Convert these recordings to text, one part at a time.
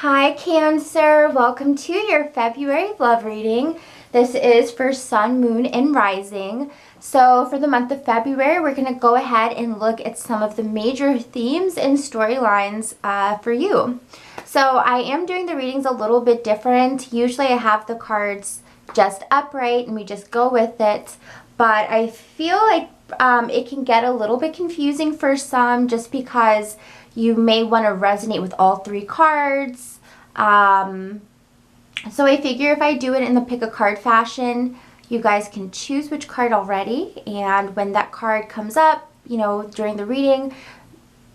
Hi Cancer, welcome to your February love reading. This is for Sun, Moon, and Rising. So for the month of February, we're going to go ahead and look at some of the major themes and storylines for you. So I am doing the readings a little bit different. Usually I have the cards just upright and we just go with it. But I feel like it can get a little bit confusing for some just because you may want to resonate with all three cards. So I figure if I do it in the pick a card fashion, you guys can choose which card already. And when that card comes up, you know, during the reading,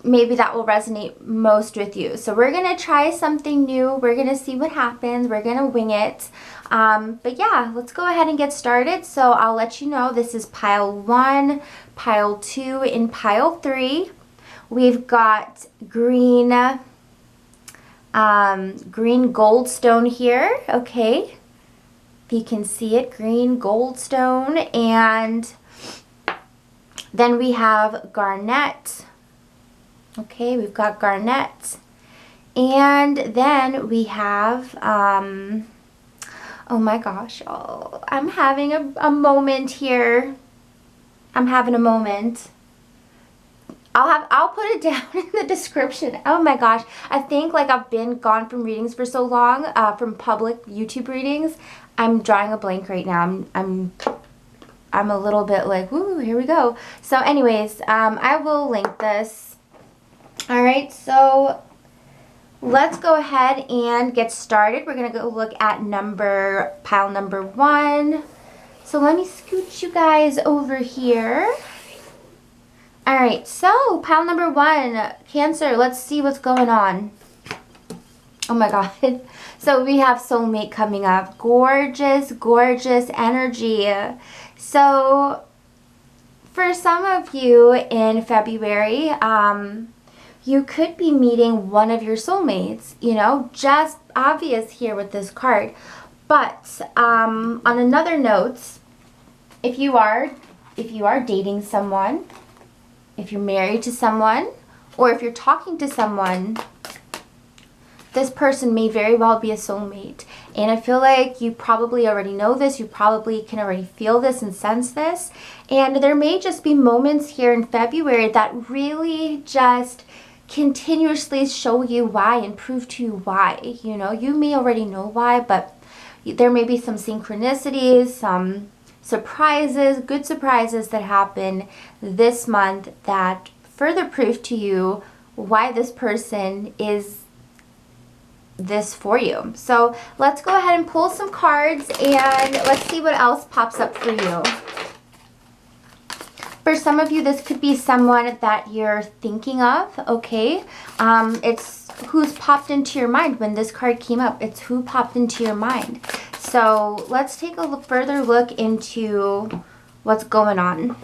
maybe that will resonate most with you. So we're going to try something new. We're going to see what happens. We're going to wing it. But yeah, let's go ahead and get started. So I'll let you know this is pile 1, pile 2, and pile 3. We've got green Goldstone here, okay? If you can see it, green Goldstone. And then we have Garnet. Okay, we've got Garnet. And then we have, oh my gosh, I'm having a moment here. I'm having a moment. I'll put it down in the description. Oh my gosh. I think like I've been gone from readings for so long, from public YouTube readings. I'm drawing a blank right now. I'm a little bit like, woo, here we go. So anyways, I will link this. All right, so let's go ahead and get started. We're going to go look at pile number 1. So let me scoot you guys over here. All right, so pile number 1, Cancer, let's see what's going on. Oh my God. So we have soulmate coming up. Gorgeous, gorgeous energy. So for some of you in February, you could be meeting one of your soulmates, you know, just obvious here with this card. But on another note, if you are dating someone, if you're married to someone, or if you're talking to someone, this person may very well be a soulmate. And I feel like you probably already know this. You probably can already feel this and sense this. And there may just be moments here in February that really just continuously show you why and prove to you why. You know, you may already know why, but there may be some synchronicities, some surprises, good surprises that happen this month that further prove to you why this person is this for you. So let's go ahead and pull some cards and let's see what else pops up for you. For some of you, this could be someone that you're thinking of, okay? It's who's popped into your mind when this card came up. It's who popped into your mind. So let's take a further look into what's going on.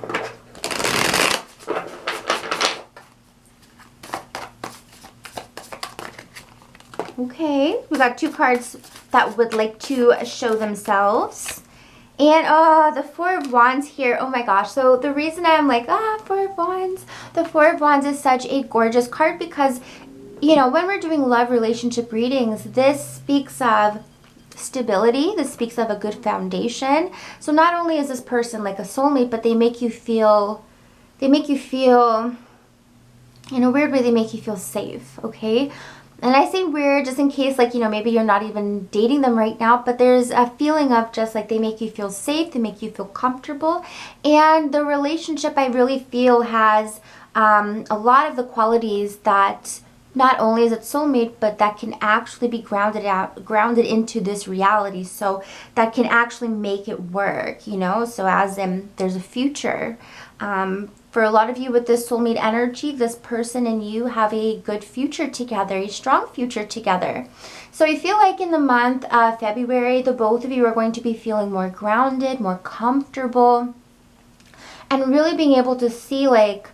Okay, we got 2 cards that would like to show themselves. And the 4 of Wands here, oh my gosh. So the reason I'm like, 4 of Wands. The 4 of Wands is such a gorgeous card because, you know, when we're doing love relationship readings, this speaks of stability. This speaks of a good foundation. So not only is this person like a soulmate, but they make you feel, in a weird way, they make you feel safe, okay? And I say weird just in case, like, you know, maybe you're not even dating them right now, but there's a feeling of just like they make you feel safe, they make you feel comfortable. And the relationship, I really feel, has a lot of the qualities that not only is it soulmate, but that can actually be grounded into this reality. So that can actually make it work, you know, so as in there's a future. For a lot of you with this soulmate energy, this person and you have a good future together, a strong future together. So I feel like in the month of February, the both of you are going to be feeling more grounded, more comfortable, and really being able to see like,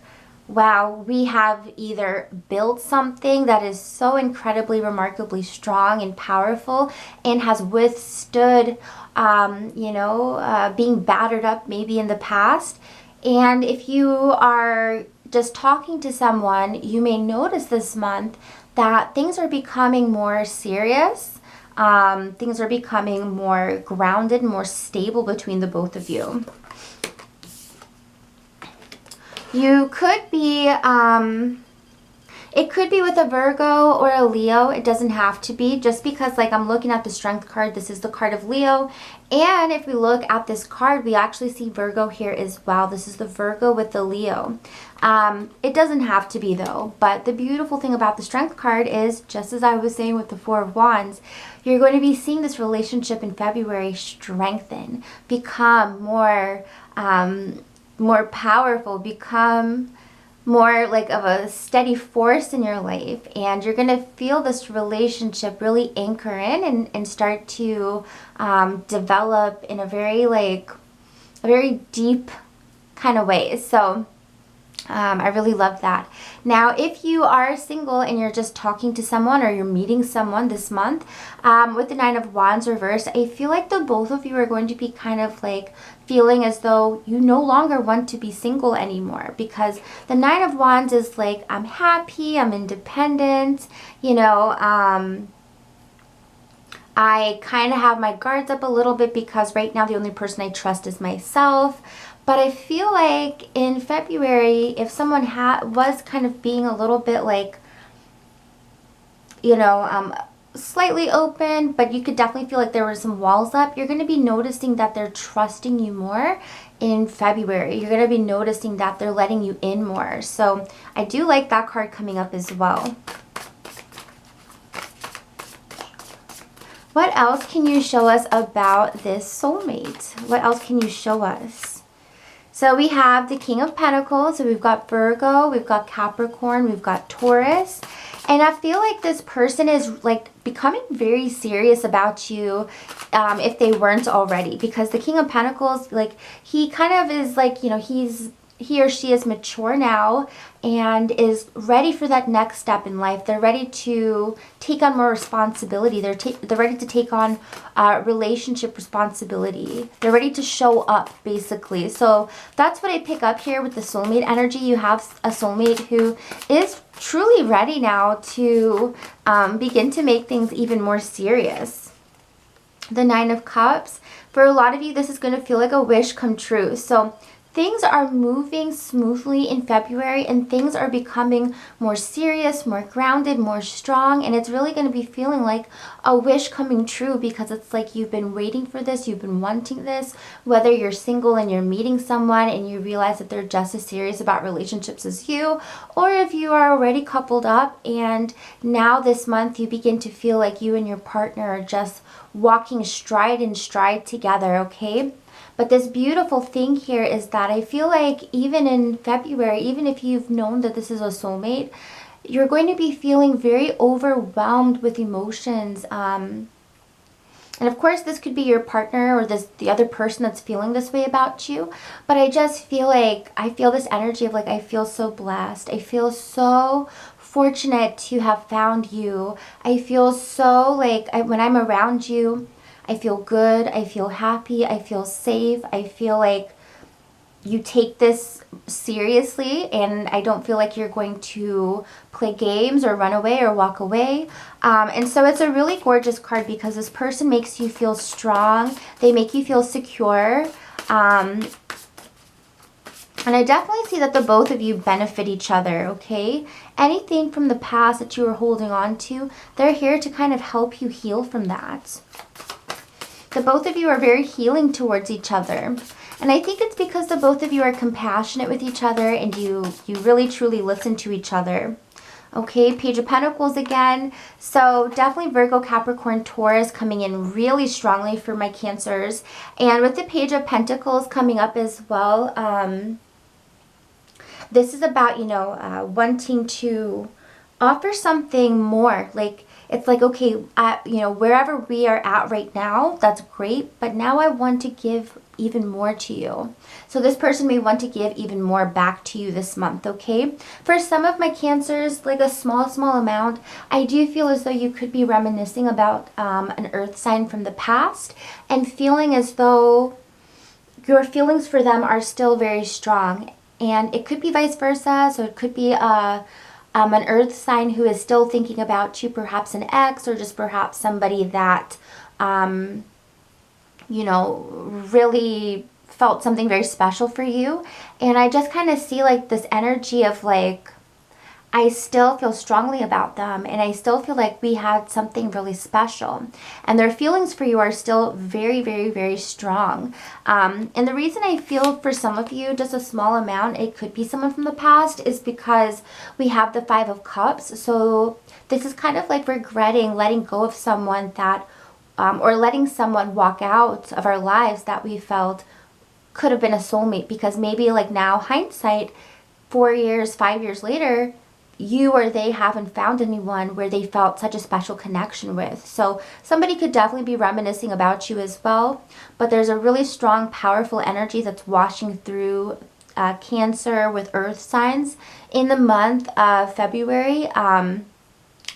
wow, we have either built something that is so incredibly, remarkably strong and powerful and has withstood, being battered up maybe in the past. And if you are just talking to someone, you may notice this month that things are becoming more serious. Things are becoming more grounded, more stable between the both of you. You could be, it could be with a Virgo or a Leo. It doesn't have to be, just because like I'm looking at the Strength card. This is the card of Leo. And if we look at this card, we actually see Virgo here as well. This is the Virgo with the Leo. It doesn't have to be though. But the beautiful thing about the Strength card is, just as I was saying with the Four of Wands, you're going to be seeing this relationship in February strengthen, become more powerful, become more like of a steady force in your life, and you're gonna feel this relationship really anchor in and start to develop in a very deep kind of way. So I really love that. Now, if you are single and you're just talking to someone or you're meeting someone this month, with the Nine of Wands reversed, I feel like the both of you are going to be kind of like feeling as though you no longer want to be single anymore, because the Nine of Wands is like, I'm happy, I'm independent, you know, I kind of have my guards up a little bit because right now the only person I trust is myself. But I feel like in February, if someone was kind of being a little bit like, you know, slightly open, but you could definitely feel like there were some walls up, you're going to be noticing that they're trusting you more in February. You're going to be noticing that they're letting you in more. So I do like that card coming up as well. What else can you show us about this soulmate? What else can you show us? So we have the King of Pentacles. So we've got Virgo, we've got Capricorn, we've got Taurus. And I feel like this person is like becoming very serious about you, if they weren't already. Because the King of Pentacles, like, he kind of is like, you know, he or she is mature now and is ready for that next step in life. They're ready to take on more responsibility. They're ready to take on relationship responsibility. They're ready to show up, basically. So that's what I pick up here with the soulmate energy. You have a soulmate who is truly ready now to begin to make things even more serious. The Nine of Cups. For a lot of you, this is going to feel like a wish come true. So things are moving smoothly in February, and things are becoming more serious, more grounded, more strong, and it's really going to be feeling like a wish coming true, because it's like you've been waiting for this, you've been wanting this, whether you're single and you're meeting someone and you realize that they're just as serious about relationships as you, or if you are already coupled up and now this month you begin to feel like you and your partner are just walking stride in stride together, okay? But this beautiful thing here is that I feel like even in February, even if you've known that this is a soulmate, you're going to be feeling very overwhelmed with emotions. And of course, this could be your partner or the other person that's feeling this way about you. But I just feel like, I feel this energy of like, I feel so blessed. I feel so fortunate to have found you. I feel so like, when I'm around you, I feel good, I feel happy, I feel safe, I feel like you take this seriously, and I don't feel like you're going to play games or run away or walk away. And so it's a really gorgeous card because this person makes you feel strong, they make you feel secure. And I definitely see that the both of you benefit each other, okay? Anything from the past that you were holding on to, they're here to kind of help you heal from that. The both of you are very healing towards each other. And I think it's because the both of you are compassionate with each other and you really truly listen to each other. Okay, Page of Pentacles again. So definitely Virgo, Capricorn, Taurus coming in really strongly for my Cancers. And with the Page of Pentacles coming up as well, this is about, you know, wanting to offer something more. Like, it's like, okay, you know, wherever we are at right now, that's great, but now I want to give even more to you. So this person may want to give even more back to you this month, okay? For some of my Cancers, like a small amount, I do feel as though you could be reminiscing about an earth sign from the past and feeling as though your feelings for them are still very strong. And it could be vice versa, so it could be a an earth sign who is still thinking about you, perhaps an ex or just perhaps somebody that, you know, really felt something very special for you. And I just kind of see like this energy of like, I still feel strongly about them and I still feel like we had something really special. And their feelings for you are still very, very, very strong. And the reason I feel for some of you, just a small amount, it could be someone from the past, is because we have the Five of Cups. So this is kind of like regretting letting go of someone that, or letting someone walk out of our lives that we felt could have been a soulmate, because maybe like now hindsight, 4 years, 5 years later, you or they haven't found anyone where they felt such a special connection with. So somebody could definitely be reminiscing about you as well, but there's a really strong, powerful energy that's washing through Cancer with earth signs in the month of February.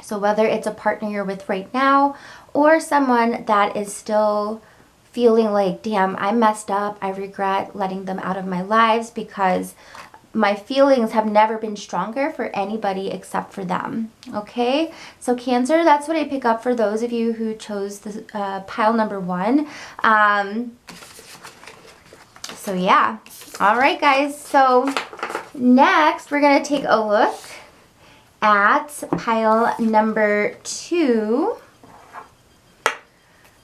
So whether it's a partner you're with right now or someone that is still feeling like, damn, I messed up, I regret letting them out of my lives because my feelings have never been stronger for anybody except for them. Okay, so Cancer, that's what I pick up for those of you who chose the pile number 1. So yeah, all right guys, so next we're gonna take a look at pile number 2.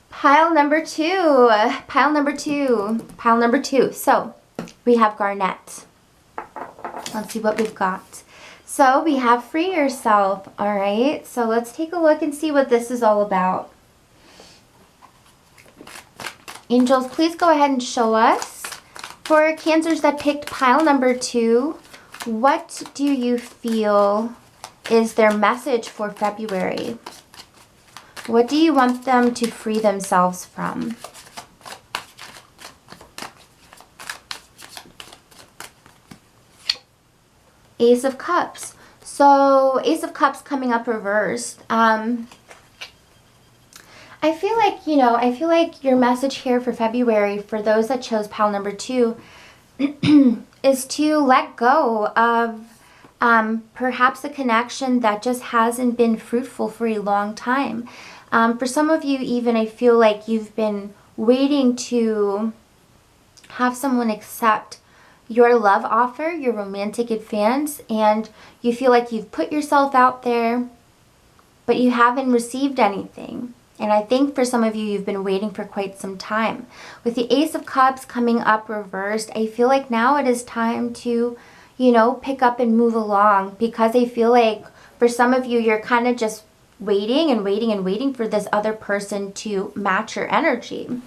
Pile number 2, pile number 2, pile number 2. So we have Garnet. Let's see what we've got. So we have Free Yourself. All right, so let's take a look and see what this is all about. Angels, please go ahead and show us. For Cancers that picked pile number 2, what do you feel is their message for February? What do you want them to free themselves from? Ace of Cups. So Ace of Cups coming up reversed. I feel like, you know, I feel like your message here for February for those that chose pile number 2 is to let go of perhaps a connection that just hasn't been fruitful for a long time. For some of you even, I feel like you've been waiting to have someone accept your love offer, your romantic advance, and you feel like you've put yourself out there, but you haven't received anything. And I think for some of you, you've been waiting for quite some time. With the Ace of Cups coming up reversed, I feel like now it is time to, you know, pick up and move along, because I feel like for some of you, you're kind of just waiting and waiting and waiting for this other person to match your energy.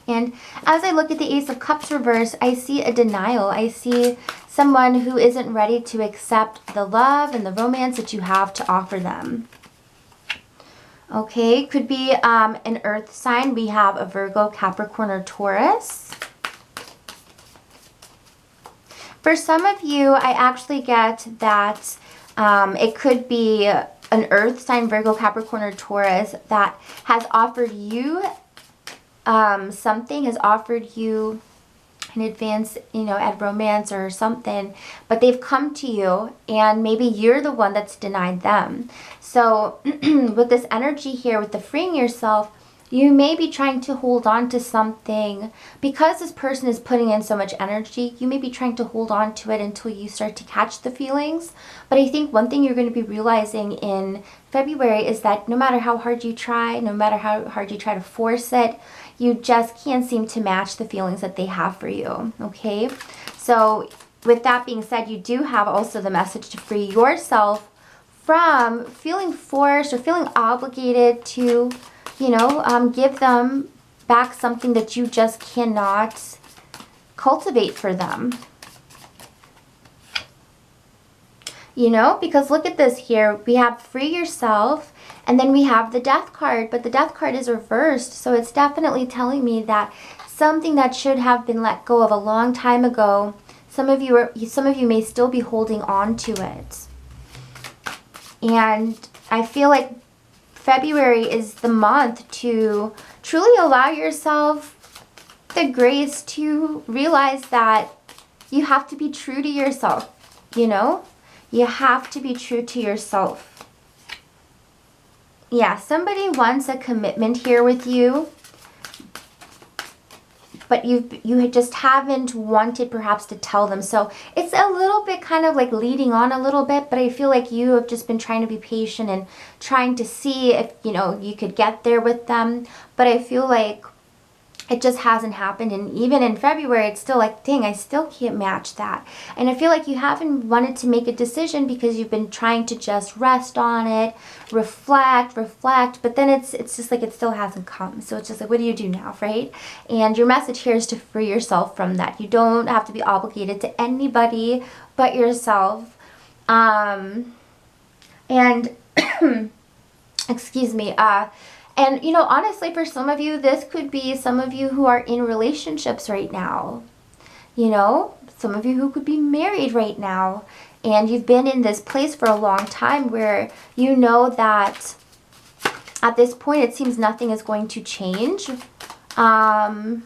And as I look at the Ace of Cups reverse, I see a denial. I see someone who isn't ready to accept the love and the romance that you have to offer them. Okay, could be an earth sign. We have a Virgo, Capricorn, or Taurus. For some of you, I actually get that it could be an earth sign, Virgo, Capricorn, or Taurus, that has offered you something, has offered you an advance, you know, at romance or something, but they've come to you and maybe you're the one that's denied them. So with this energy here, with the freeing yourself, you may be trying to hold on to something because this person is putting in so much energy. You may be trying to hold on to it until you start to catch the feelings. But I think one thing you're going to be realizing in February is that no matter how hard you try, no matter how hard you try to force it, you just can't seem to match the feelings that they have for you. Okay? So with that being said, you do have also the message to free yourself from feeling forced or feeling obligated to, you know, give them back something that you just cannot cultivate for them. You know, because look at this here. We have free yourself, and then we have the Death card, but the Death card is reversed. So it's definitely telling me that something that should have been let go of a long time ago, some of you may still be holding on to it. And I feel like February is the month to truly allow yourself the grace to realize that you have to be true to yourself, you know? You have to be true to yourself. Yeah, somebody wants a commitment here with you, but you just haven't wanted perhaps to tell them. So it's a little bit kind of like leading on a little bit, but I feel like you have just been trying to be patient and trying to see if, you know, you could get there with them. But I feel like it just hasn't happened. And even in February, it's still like, dang, I still can't match that. And I feel like you haven't wanted to make a decision because you've been trying to just rest on it, reflect, but then it's just like it still hasn't come. So it's just like, what do you do now, right? And your message here is to free yourself from that. You don't have to be obligated to anybody but yourself. And excuse me, and, you know, honestly, for some of you, this could be some of you who are in relationships right now. You know, some of you who could be married right now. And you've been in this place for a long time where you know that at this point, it seems nothing is going to change. How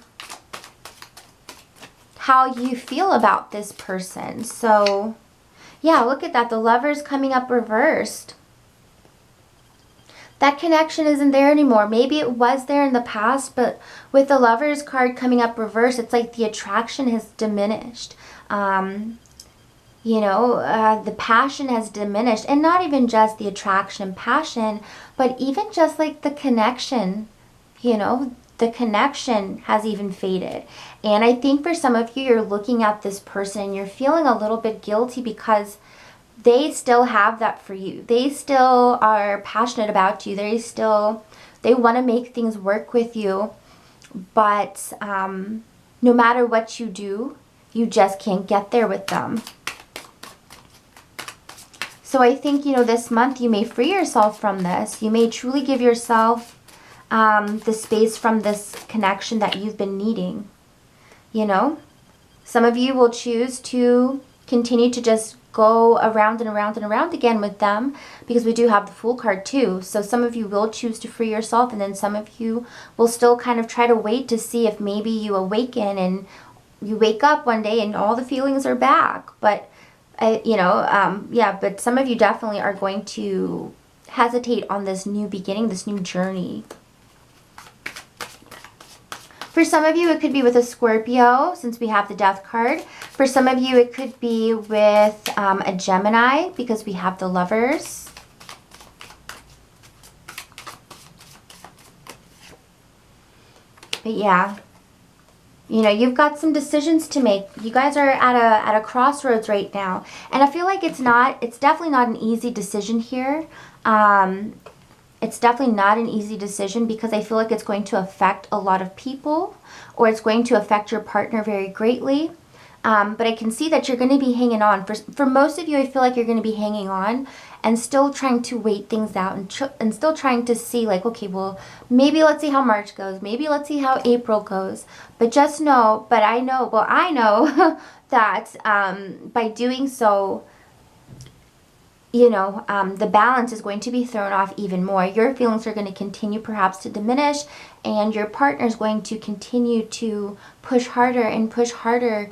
you feel about this person. So, yeah, look at that. The Lover's coming up reversed. That connection isn't there anymore. Maybe it was there in the past, but with the Lover's card coming up reverse, it's like the attraction has diminished. You know, the passion has diminished. And not even just the attraction and passion, but even just like the connection, you know, the connection has even faded. And I think for some of you, you're looking at this person and you're feeling a little bit guilty because they still have that for you. They still are passionate about you. They want to make things work with you. But no matter what you do, you just can't get there with them. So I think, you know, this month you may free yourself from this. You may truly give yourself the space from this connection that you've been needing. You know, some of you will choose to continue to just go around and around and around again with them because we do have the Fool card too. So some of you will choose to free yourself, and then some of you will still kind of try to wait to see if maybe you awaken and you wake up one day and all the feelings are back. But, you know, yeah, but some of you definitely are going to hesitate on this new beginning, this new journey. For some of you, it could be with a Scorpio, since we have the Death card. For some of you, it could be with a Gemini, because we have the Lovers. But yeah, you know, you've got some decisions to make. You guys are at a crossroads right now. And I feel like it's definitely not an easy decision here. It's definitely not an easy decision because I feel like it's going to affect a lot of people, or it's going to affect your partner very greatly. But I can see that you're going to be hanging on. For most of you, I feel like you're going to be hanging on and still trying to wait things out and still trying to see like, okay, well, maybe let's see how March goes. Maybe let's see how April goes. But just know, I know that by doing so, you know, the balance is going to be thrown off even more. Your feelings are going to continue perhaps to diminish, and your partner is going to continue to push harder and push harder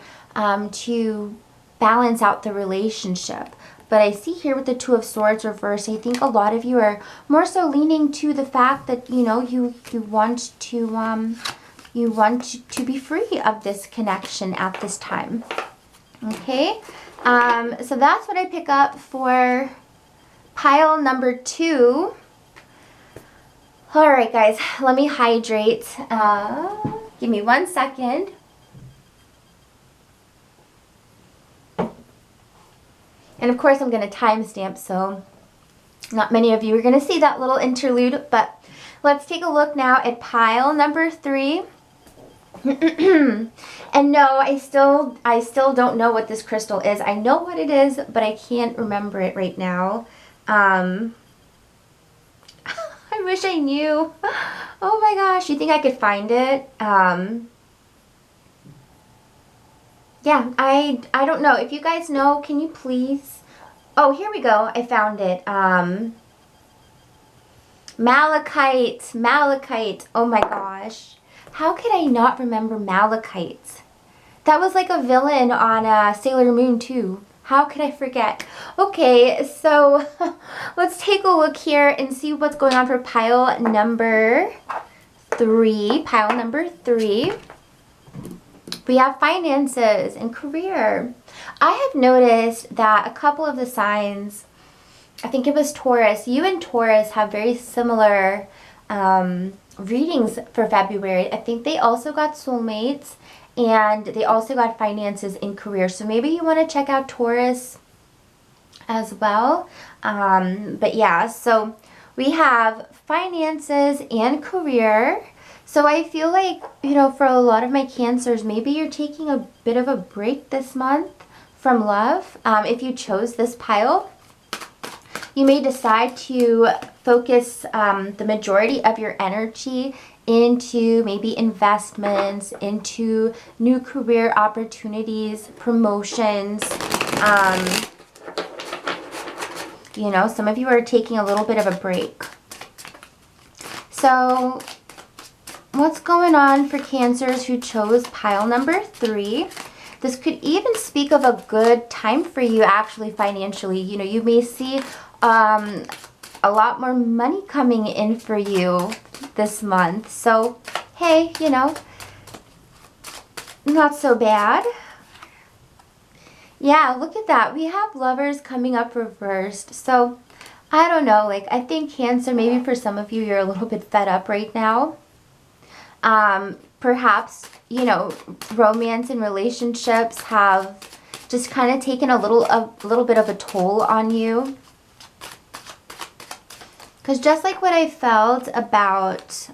to balance out the relationship. But I see here with the Two of Swords reversed, I think a lot of you are more so leaning to the fact that, you know, you want to be free of this connection at this time. Okay? So that's what I pick up for pile number 2. All right, guys, let me hydrate. Give me 1 second. And of course, I'm going to timestamp, so not many of you are going to see that little interlude, but let's take a look now at pile number 3. And no, I still don't know what this crystal is. I know what it is, but I can't remember it right now. I wish I knew. Oh my gosh, you think I could find it? Yeah, I don't know. If you guys know, can you please? Oh, here we go. I found it. Malachite. Oh my gosh. How could I not remember Malachite? That was like a villain on Sailor Moon too. How could I forget? Okay, so let's take a look here and see what's going on for pile number 3. Pile number 3. We have finances and career. I have noticed that a couple of the signs, I think it was Taurus, you and Taurus have very similar readings for February. I think they also got soulmates and they also got finances and career. So maybe you want to check out Taurus as well. But yeah, so we have finances and career. So I feel like, you know, for a lot of my Cancers, maybe you're taking a bit of a break this month from love. If you chose this pile, you may decide to focus the majority of your energy into maybe investments, into new career opportunities, promotions. You know, some of you are taking a little bit of a break. So what's going on for Cancers who chose pile number 3? This could even speak of a good time for you actually financially. You know, you may see a lot more money coming in for you this month. So, hey, you know, not so bad. Yeah, look at that. We have Lovers coming up reversed. So, I don't know. Like, I think Cancer, maybe for some of you, you're a little bit fed up right now. Perhaps, you know, romance and relationships have just kind of taken a little bit of a toll on you. Because just like what I felt about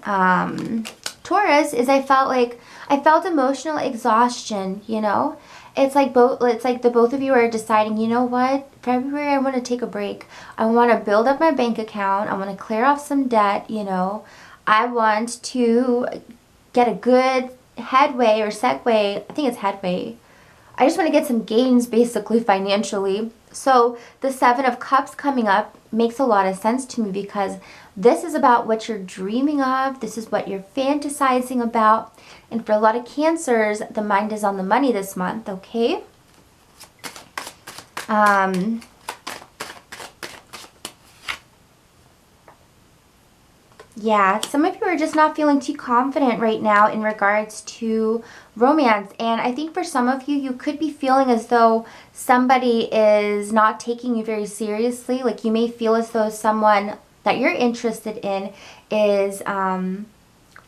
Taurus is I felt emotional exhaustion, you know? It's like the both of you are deciding, you know what? February I want to take a break. I want to build up my bank account. I want to clear off some debt, you know. I want to get a good headway or segue. I think it's headway. I just want to get some gains basically financially. So the 7 of Cups coming up makes a lot of sense to me because this is about what you're dreaming of. This is what you're fantasizing about. And for a lot of Cancers, the mind is on the money this month, okay? Yeah, some of you are just not feeling too confident right now in regards to romance. And I think for some of you, you could be feeling as though somebody is not taking you very seriously. Like you may feel as though someone that you're interested in is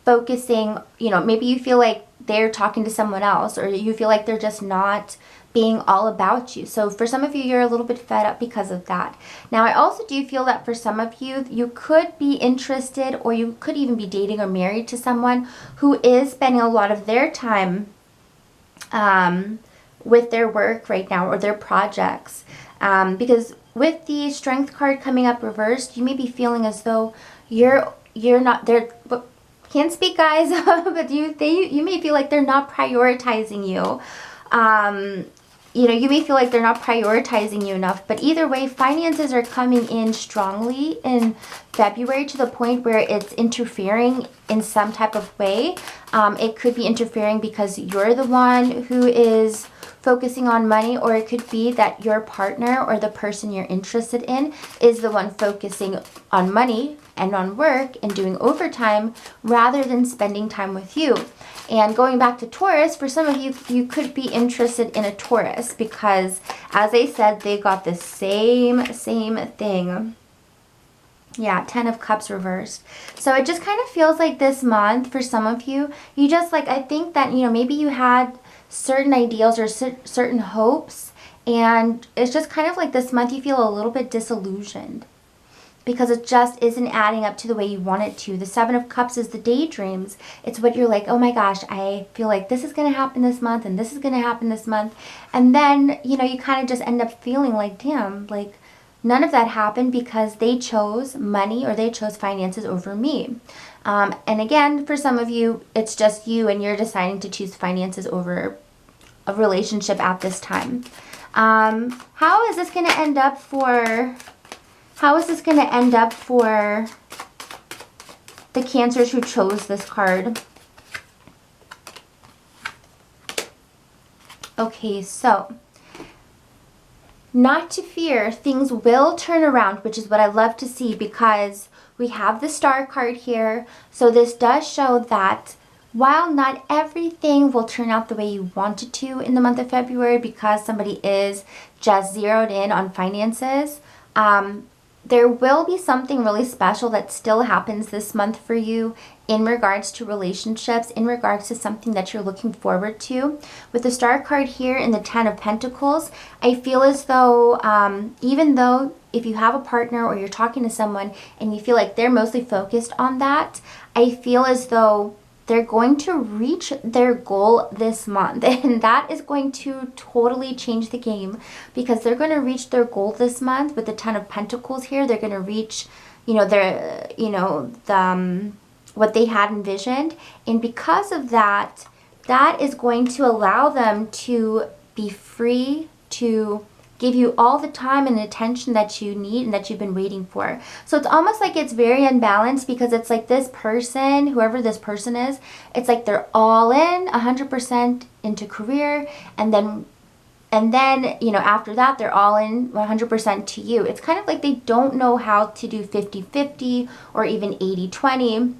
focusing, you know, maybe you feel like they're talking to someone else or you feel like they're just not being all about you. So for some of you, you're a little bit fed up because of that. Now, I also do feel that for some of you, you could be interested or you could even be dating or married to someone who is spending a lot of their time with their work right now or their projects. Because with the Strength card coming up reversed, you may be feeling as though you're not there. Can't speak, guys, but you may feel like they're not prioritizing you. You know, you may feel like they're not prioritizing you enough, but either way, finances are coming in strongly in February to the point where it's interfering in some type of way. It could be interfering because you're the one who is focusing on money, or it could be that your partner or the person you're interested in is the one focusing on money and on work and doing overtime rather than spending time with you. And going back to Taurus, for some of you, you could be interested in a Taurus because, as I said, they got the same thing. Yeah, 10 of Cups reversed. So it just kind of feels like this month, for some of you, you just like, I think that, you know, maybe you had certain ideals or certain hopes, and it's just kind of like this month you feel a little bit disillusioned because it just isn't adding up to the way you want it to. The 7 of Cups is the daydreams. It's what you're like, oh my gosh, I feel like this is going to happen this month and this is going to happen this month. And then, you know, you kind of just end up feeling like, damn, like none of that happened because they chose money or they chose finances over me. And again, for some of you, it's just you and you're deciding to choose finances over a relationship at this time. How is this going to end up for... How is this going to end up for the Cancers who chose this card? Okay, so not to fear, things will turn around, which is what I love to see, because we have the Star card here. So this does show that while not everything will turn out the way you want it to in the month of February, because somebody is just zeroed in on finances, there will be something really special that still happens this month for you in regards to relationships, in regards to something that you're looking forward to. With the Star card here in the Ten of Pentacles, I feel as though even though if you have a partner or you're talking to someone and you feel like they're mostly focused on that, I feel as though they're going to reach their goal this month, and that is going to totally change the game, because they're going to reach their goal this month with the Ten of Pentacles here. They're going to reach, what they had envisioned, and because of that, that is going to allow them to be free to give you all the time and attention that you need and that you've been waiting for. So it's almost like it's very unbalanced, because it's like this person, whoever this person is, it's like they're all in 100% into career, and then after that they're all in 100% to you. It's kind of like they don't know how to do 50-50 or even 80-20.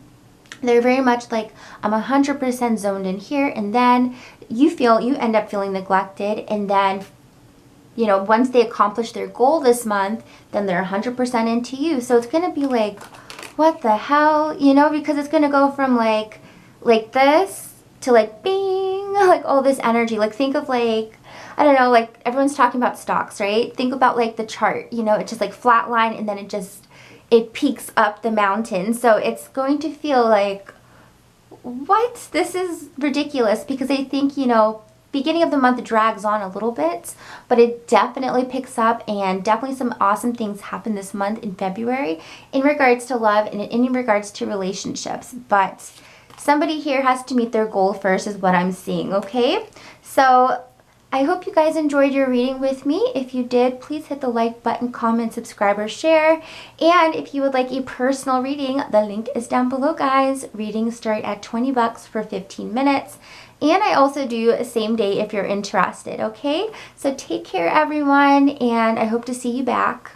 They're very much like, I'm 100% zoned in here, and then you end up feeling neglected, and then once they accomplish their goal this month, then they're 100% into you. So it's going to be like, what the hell? Because it's going to go from like this to like bing, like all this energy. Like think of like, I don't know, like everyone's talking about stocks, right? Think about like the chart, it's just like flat line, and then it peaks up the mountain. So it's going to feel like, what? This is ridiculous, because I think, beginning of the month drags on a little bit, but it definitely picks up, and definitely some awesome things happen this month in February in regards to love and in regards to relationships. But somebody here has to meet their goal first is what I'm seeing, okay? So I hope you guys enjoyed your reading with me. If you did, please hit the like button, comment, subscribe, or share. And if you would like a personal reading, the link is down below, guys. Readings start at $20 for 15 minutes. And I also do a same day if you're interested, okay? So take care, everyone, and I hope to see you back.